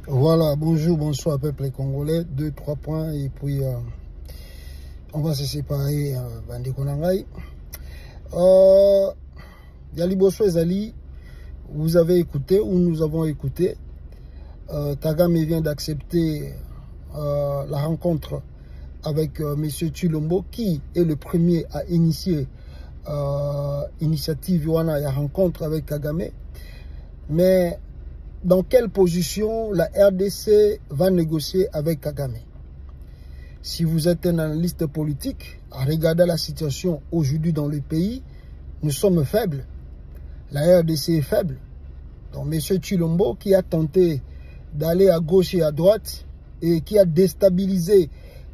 Voilà, bonjour, bonsoir peuple congolais, 2-3 points et puis on va se séparer. Yali Bosso Ezali, vous avez écouté ou nous avons écouté. Kagame vient d'accepter la rencontre avec M. Tshilombo, qui est le premier à initier l'initiative Yoana, la rencontre avec Kagame. Mais dans quelle position la RDC va négocier avec Kagame? Si vous êtes un analyste politique, à regarder la situation aujourd'hui dans le pays, nous sommes faibles. La RDC est faible. Donc M. Tshilombo, qui a tenté d'aller à gauche et à droite et qui a déstabilisé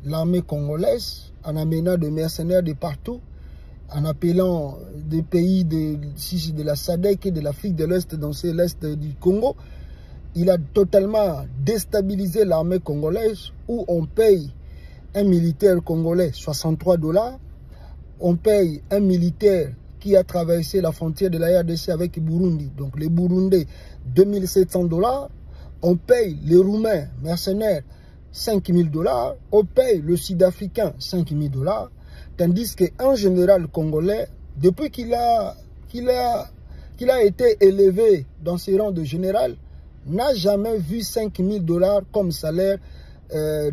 l'armée congolaise en amenant des mercenaires de partout, en appelant des pays de la SADC et de l'Afrique de l'Est dans l'Est du Congo, il a totalement déstabilisé l'armée congolaise où on paye un militaire congolais 63 $, on paye un militaire qui a traversé la frontière de la RDC avec Burundi, donc les Burundais 2700 $, on paye les Roumains mercenaires 5000 $, on paye le Sud-Africain 5000 $, tandis qu'un général congolais, depuis qu'il a été élevé dans ses rangs de général, n'a jamais vu 5000 $ comme salaire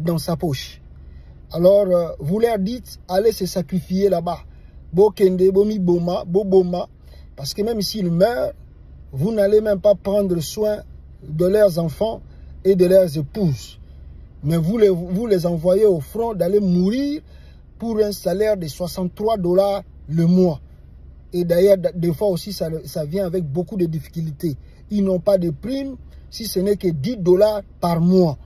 dans sa poche. Alors, vous leur dites, allez se sacrifier là-bas. Bokende, bomi boma, boboma, parce que même s'ils meurent, vous n'allez même pas prendre soin de leurs enfants et de leurs épouses. Mais vous les envoyez au front d'aller mourir pour un salaire de 63 $ le mois. Et d'ailleurs, des fois aussi, ça vient avec beaucoup de difficultés. Ils n'ont pas de primes, si ce n'est que 10 $ par mois.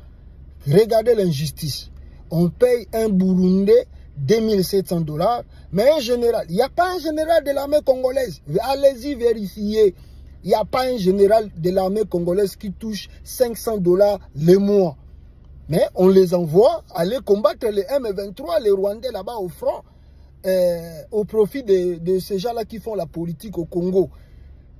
Regardez l'injustice. On paye un Burundais 2700 $, mais un général, il n'y a pas un général de l'armée congolaise. Allez-y vérifier. Il n'y a pas un général de l'armée congolaise qui touche 500 $ le mois. Mais on les envoie aller combattre les M23, les Rwandais là-bas au front, au profit de ces gens-là qui font la politique au Congo.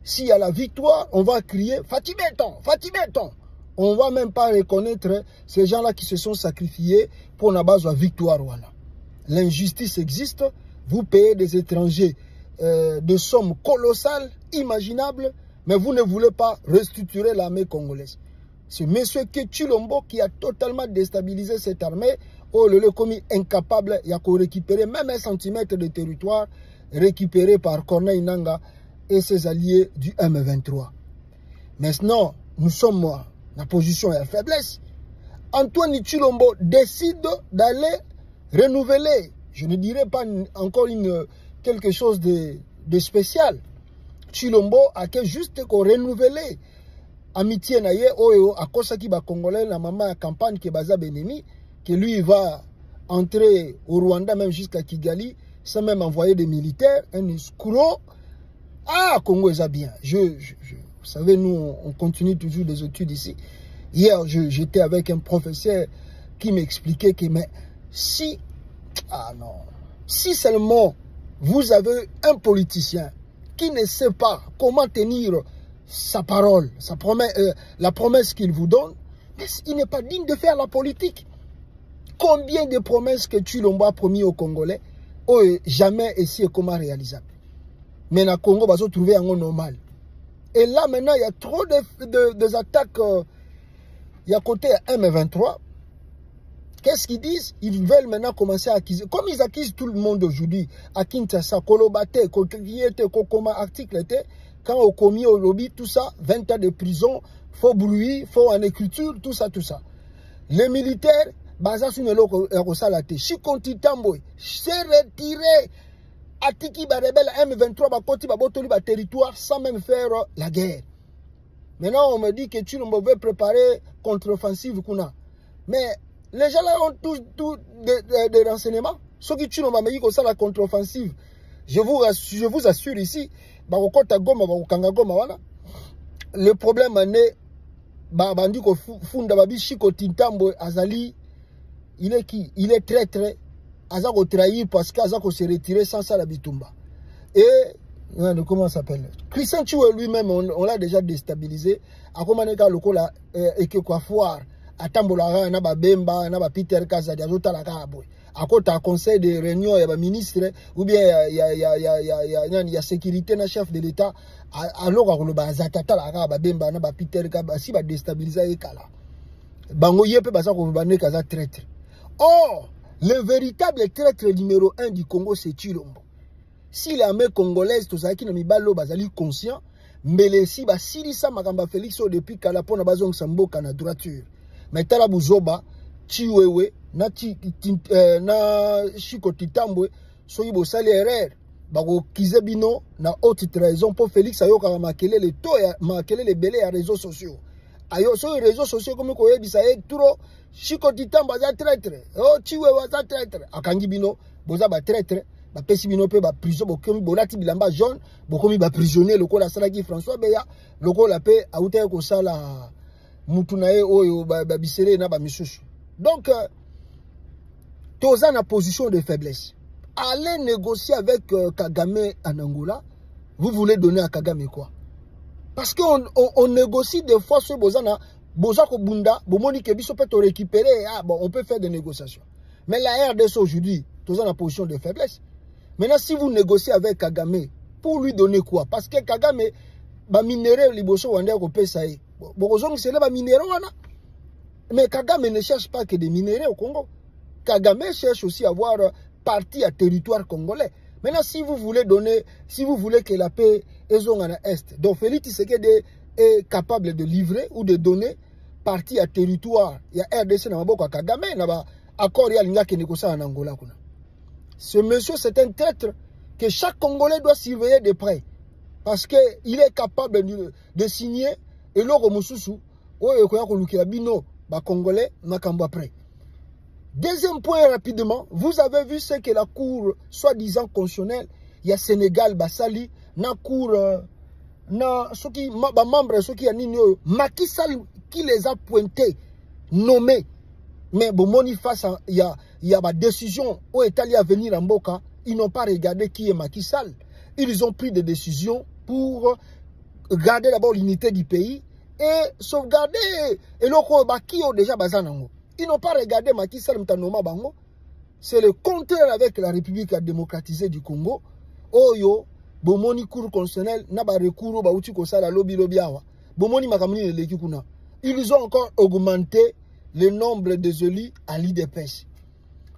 S'il y a la victoire, on va crier « Fatibeton, Fatibeton ». On ne va même pas reconnaître ces gens-là qui se sont sacrifiés pour la base de la victoire. L'injustice existe, vous payez des étrangers des sommes colossales, imaginables, mais vous ne voulez pas restructurer l'armée congolaise. C'est M. Tshilombo qui a totalement déstabilisé cette armée. Oh, le commis incapable, il a récupéré même 1 centimètre de territoire récupéré par Corneille Nangaa et ses alliés du M23. Maintenant, nous sommes dans la position de faiblesse. Antoine Tshilombo décide d'aller renouveler, je ne dirais pas encore quelque chose de spécial. Tshilombo a juste renouvelé amitié naye oyo akosaki ba congolais la maman à campagne qui baza Benemi, que lui va entrer au Rwanda même jusqu'à Kigali sans même envoyer des militaires, un escroc. Ah, Congo est bien. Vous savez, nous on continue toujours des études ici. Hier j'étais avec un professeur qui m'expliquait que mais si seulement vous avez un politicien qui ne sait pas comment tenir sa parole, la promesse qu'il vous donne, mais il n'est pas digne de faire la politique. Combien de promesses que Tshilombo a promis aux Congolais, jamais ici et comment réalisable. Mais dans le Congo, on va se trouver en normal. Et là, maintenant, il y a trop de attaques. Il y a côté M23. Qu'est-ce qu'ils disent? Ils veulent maintenant commencer à acquiser. Comme ils acquisent tout le monde aujourd'hui, à Kinshasa, Kolobate, Kokiete, Kokoma, article, quand au commis au lobby, tout ça, 20 ans de prison, faux bruit, faux en écriture, tout ça. Les militaires, basés sur le salate, Chikonti Tamboy, s'est retiré, Atiki Barebel, M23, Bakoti, Babotoli, territoire, sans même faire la guerre. Maintenant, on me dit que Tshilombo veut préparer contre-offensive Kuna. Mais les gens là ont tous des renseignements. Ceux qui Tshilombo me dit que ça la contre-offensive, je vous assure ici, le problème est Bandi ko funda babi Chiko Tintambo Azali, il est qui? Il est très Azako trahir parce qu'Azako s'est retiré sans ça la bitumba. Et comment ça s'appelle? Christian Tchoué lui-même, on l'a déjà déstabilisé. À comment on a lokola et que quoi foire. À Tambolara, na ba Bemba, na ba Peter Kazadi, azota la kaboy. À côté un conseil de réunion, il y a un ministre, ou bien il y a sécurité, na chef de l'État. Alors on a zatata la ba Bemba, na ba Peter Kazadi, si ba déstabiliser kala. Bango yepe basa ko bané kaza traître. Or, le véritable traître numéro 1 du Congo, c'est Chilombo. Si l'armée congolaise, tout ça qui n'a mis balo bazali conscient, mais les si ba silisa makamba Félix depuis kala pona bazong samboka na droiture. Mais tala buzoba chiwewe na chiko titambwe soyi bo sali erreur bako kizebino na haute trahison pour Félix ayoka makele les to makele les belé à réseaux sociaux. Ayo sur les réseaux sociaux comme ko yebisa e turo chiko titambwe za traître. Oh chiwewe za traître akangi bino boza ba traître. Ba pesi bino pe ba prison bokomi bolati bilamba jaune bokomi ba prisonnier lokola salaki François Beya lokola pe auta ko sala mutunae oyo ba bisele na ba misusu. Donc toza na position de faiblesse. Allez négocier avec Kagame en Angola. Vous voulez donner à Kagame quoi? Parce qu'on négocie des fois sur bozana bozako bunda bomoni ke biso pe to récupérer bon on peut faire des négociations. Mais la RDC aujourd'hui toza na position de faiblesse. Maintenant, si vous négociez avec Kagame, pour lui donner quoi? Parce que Kagame, ba minéraux liboso wande ko pesa yi. Bozong c'est ba minéraux wana. Mais Kagame ne cherche pas que des minéraux au Congo. Kagame cherche aussi à avoir partie à territoire congolais. Maintenant, si vous voulez donner, si vous voulez que la paix est en Est, donc Félix Tshisekedi est capable de livrer ou de donner partie à territoire. Il y a RDC na maboko Kagame na ba accord ya linga ke négocier en Angola kuna. Ce monsieur, c'est un traître que chaque Congolais doit surveiller de près. Parce qu'il est capable de signer et l'euro mususu, bino, Congolais, makambo après. Deuxième point rapidement, vous avez vu ce que la cour, soi-disant constitutionnelle, il y a Sénégal, Bassali, na cour, na soki, ba membre, soki ya nini, Macky Sall qui les a pointés, nommés. Mais bon, moni face à, il y a ma décision où est allé à venir en Mboka, ils n'ont pas regardé qui est Macky Sall. Ils ont pris des décisions pour garder d'abord l'unité du pays et sauvegarder et loko baki ont déjà bazanango. Ils n'ont pas regardé Macky Sall mtanoma bango. C'est le contraire avec la République démocratisée du Congo. Oyo bomoni cour constitutionnel na ba recours ba uti ko sala lobby awa. Bomoni makamuni le kuna. Ils ont encore augmenté le nombre des élus à l'IDPS.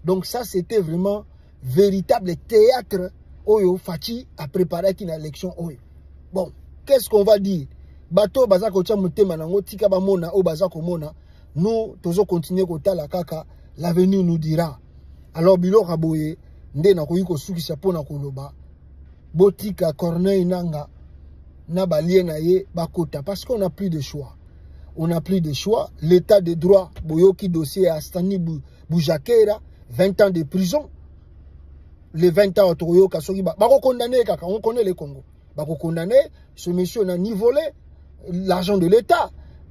Donc ça, c'était vraiment véritable théâtre. Oyo Fachi a préparé une élection. Bon, qu'est-ce qu'on va dire? Bato bazako tia mutema nango tika ba mona o bazako mona. Nous tozo continuer kota la kaka. L'avenir nous dira. Alors bilo kaboye nde na koyiko suki sapona koloba. Botika Corneille Nanga na balie na ye bakota parce qu'on n'a plus de choix. On n'a plus de choix. L'état de droit, Boyoki dossier à Stani Boujakera, 20 ans de prison. Les 20 ans, on condamné, on connaît le Congo. On condamné, ce monsieur n'a ni volé l'argent de l'État,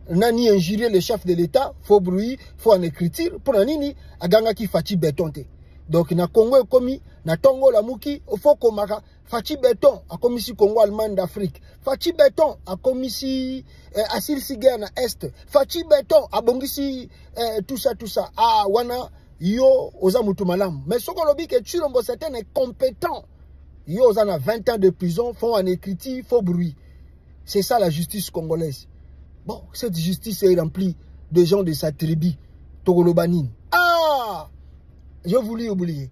n'a ni injurié le chef de l'État, faut bruit, faut en écriture, pour un nini, à ganga qui fati bétonté. Donc, na Congo commis, na Tongo la Mouki, au faut qu'on m'a Fati Béton, a commis si Congo Allemagne d'Afrique. Fati Béton, a commis si Assil Siger na Est. Fati Béton, a bongisi tout ça. Ah, wana, yo, oza mutu malam. Mais ce qu'on a dit que Chilombo, c'est un incompétent. Yo, oza na 20 ans de prison, font en écriture, faux bruit. C'est ça la justice congolaise. Bon, cette justice est remplie de gens de sa tribu, Togolobanine. Ah! Je voulais oublier.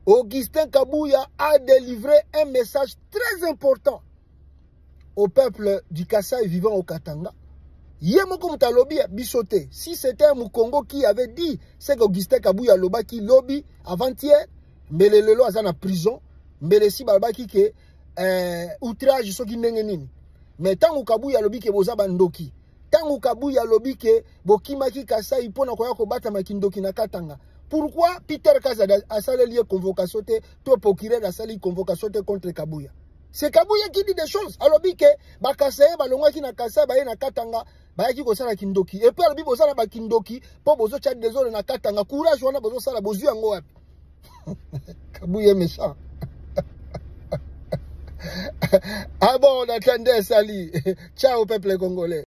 Augustin Kabouya a délivré un message très important au peuple du Kasaï vivant au Katanga. Si c'était un Mukongo qui avait dit, c'est qu'Augustin Kabouya Loba qui lobby avant-hier, mais le lelo a en prison, mais le si balbaki que outrage ce qui n'est mais tant que Kabouya lobby que boza bandoki, tant que Kabouya lobby que bokimaki Kasaï pona koya ko bata makindoki na Katanga. Pourquoi Peter Kazada a salé convocation, toi procureur a salé convocation contre Kabouya? C'est Kabouya qui dit des choses. Alors, que Bakasaye, Balonga qui n'a Kasaye, Baye Katanga, Baye qui Kosala Kindoki. Et puis, Albi Bosala Bakindoki, pour Bozo Tchad des zones na Katanga, courage, on a Bozo Sala Bozu Angoa. Kabouya méchant. Ah bon, on attendait Sali. Ciao, peuple congolais.